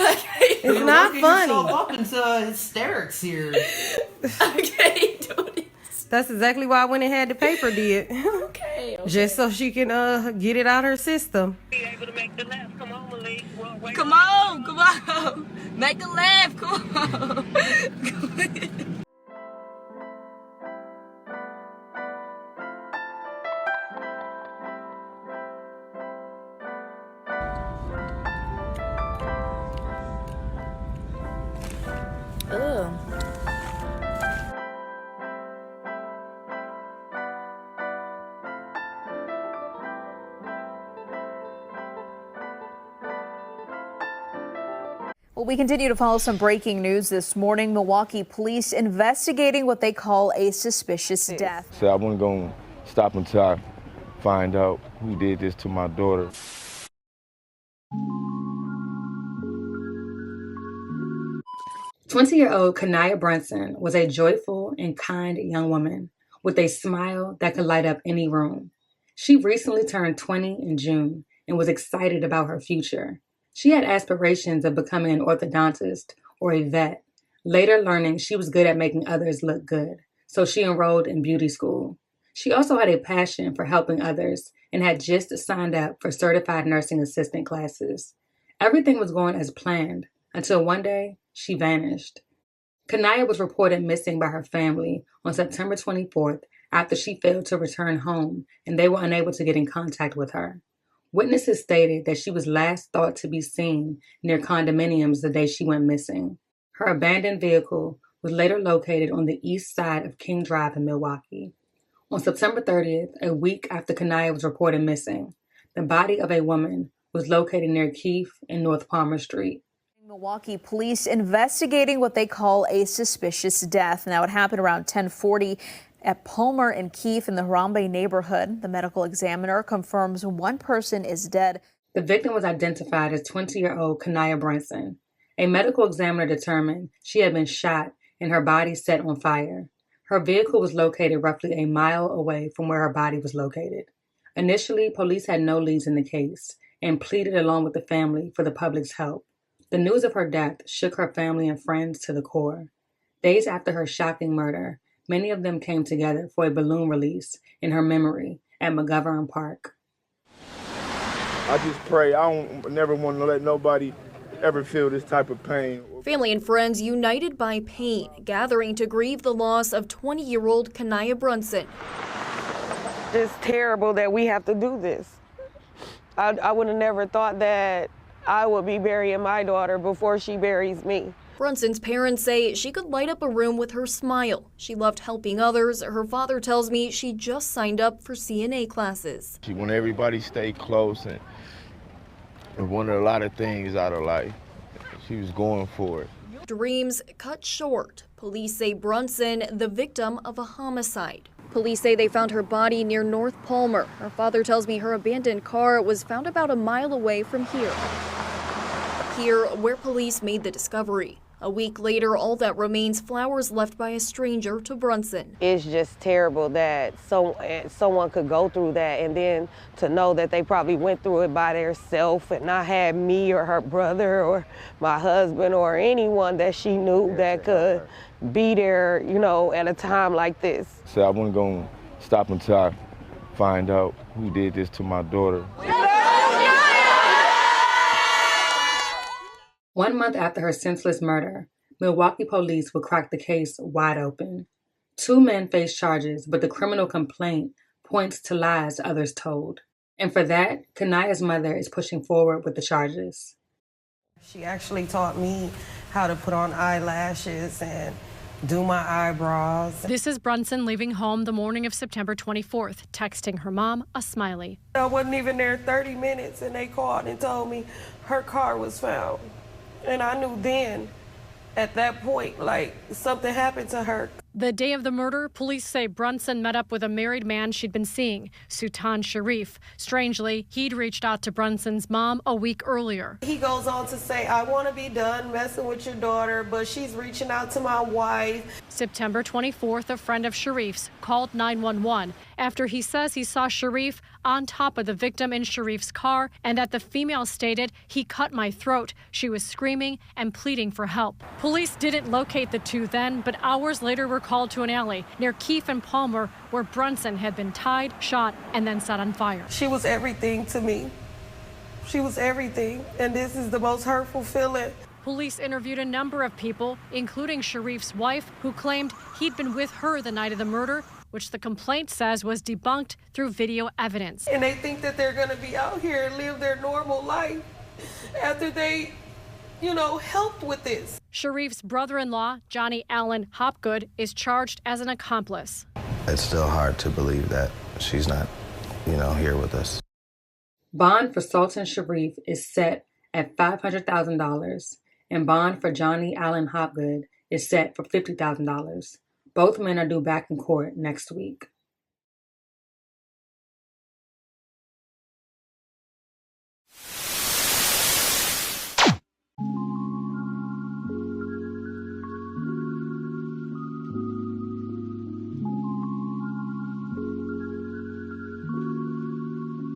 It's not funny. You're up into hysterics here. Okay, do it. That's exactly why I went and had the paper did. Okay. Just so she can get it out her system. Be able to make the left. Come on, Malik. Come on. Make a laugh. Come on. Ugh. Well, we continue to follow some breaking news this morning. Milwaukee police investigating what they call a suspicious death. So I wasn't going to stop until I find out who did this to my daughter. "20-year-old Kanaya Brunson was a joyful and kind young woman with a smile that could light up any room. She recently turned 20 in June and was excited about her future. She had aspirations of becoming an orthodontist or a vet, later learning she was good at making others look good, so she enrolled in beauty school. She also had a passion for helping others and had just signed up for certified nursing assistant classes. Everything was going as planned until one day she vanished. Kanaya was reported missing by her family on September 24th after she failed to return home and they were unable to get in contact with her. Witnesses stated that she was last thought to be seen near condominiums the day she went missing. Her abandoned vehicle was later located on the east side of King Drive in Milwaukee. On September 30th, a week after Kanaya was reported missing, the body of a woman was located near Keefe and North Palmer Street. Milwaukee police investigating what they call a suspicious death. Now, it happened around 10:40 at Palmer and Keefe in the Harambe neighborhood. The medical examiner confirms one person is dead. The victim was identified as 20-year-old Kanaya Brunson. A medical examiner determined she had been shot and her body set on fire. Her vehicle was located roughly a mile away from where her body was located. Initially, police had no leads in the case and pleaded along with the family for the public's help. The news of her death shook her family and friends to the core. Days after her shocking murder, many of them came together for a balloon release in her memory at McGovern Park. I just pray I don't never want to let nobody ever feel this type of pain. Family and friends united by pain, gathering to grieve the loss of 20-year-old Kanaya Brunson. It's terrible that we have to do this. I would have never thought that I would be burying my daughter before she buries me. Brunson's parents say she could light up a room with her smile. She loved helping others. Her father tells me she just signed up for CNA classes. She wanted everybody to stay close and wanted a lot of things out of life. She was going for it. Dreams cut short. Police say Brunson, the victim of a homicide. Police say they found her body near North Palmer. Her father tells me her abandoned car was found about a mile away from here. Here, where police made the discovery. A week later, all that remains flowers left by a stranger to Brunson. It's just terrible that someone could go through that, and then to know that they probably went through it by themselves and not had me or her brother or my husband or anyone that she knew that could be there, you know, at a time like this. So I wasn't going to stop until I find out who did this to my daughter. 1 month after her senseless murder, Milwaukee police would crack the case wide open. 2 men face charges, but the criminal complaint points to lies others told. And for that, Kanaya's mother is pushing forward with the charges. She actually taught me how to put on eyelashes and do my eyebrows. This is Brunson leaving home the morning of September 24th, texting her mom a smiley. I wasn't even there 30 minutes and they called and told me her car was found. And I knew then, at that point, like, something happened to her. The day of the murder, police say Brunson met up with a married man she'd been seeing, Sultan Sharif. Strangely, he'd reached out to Brunson's mom a week earlier. He goes on to say, I want to be done messing with your daughter, but she's reaching out to my wife. September 24th, a friend of Sharif's called 911 after he says he saw Sharif on top of the victim in Sharif's car and that the female stated, "He cut my throat." She was screaming and pleading for help. Police didn't locate the two then, but hours later were called to an alley near Keefe and Palmer where Brunson had been tied, shot, and then set on fire. She was everything to me. She was everything, and this is the most hurtful feeling. Police interviewed a number of people, including Sharif's wife, who claimed he'd been with her the night of the murder, which the complaint says was debunked through video evidence. And they think that they're going to be out here and live their normal life after they, helped with this. Sharif's brother-in-law, Johnny Allen Hopgood, is charged as an accomplice. It's still hard to believe that she's not, here with us. Bond for Sultan Sharif is set at $500,000, and bond for Johnny Allen Hopgood is set for $50,000. Both men are due back in court next week.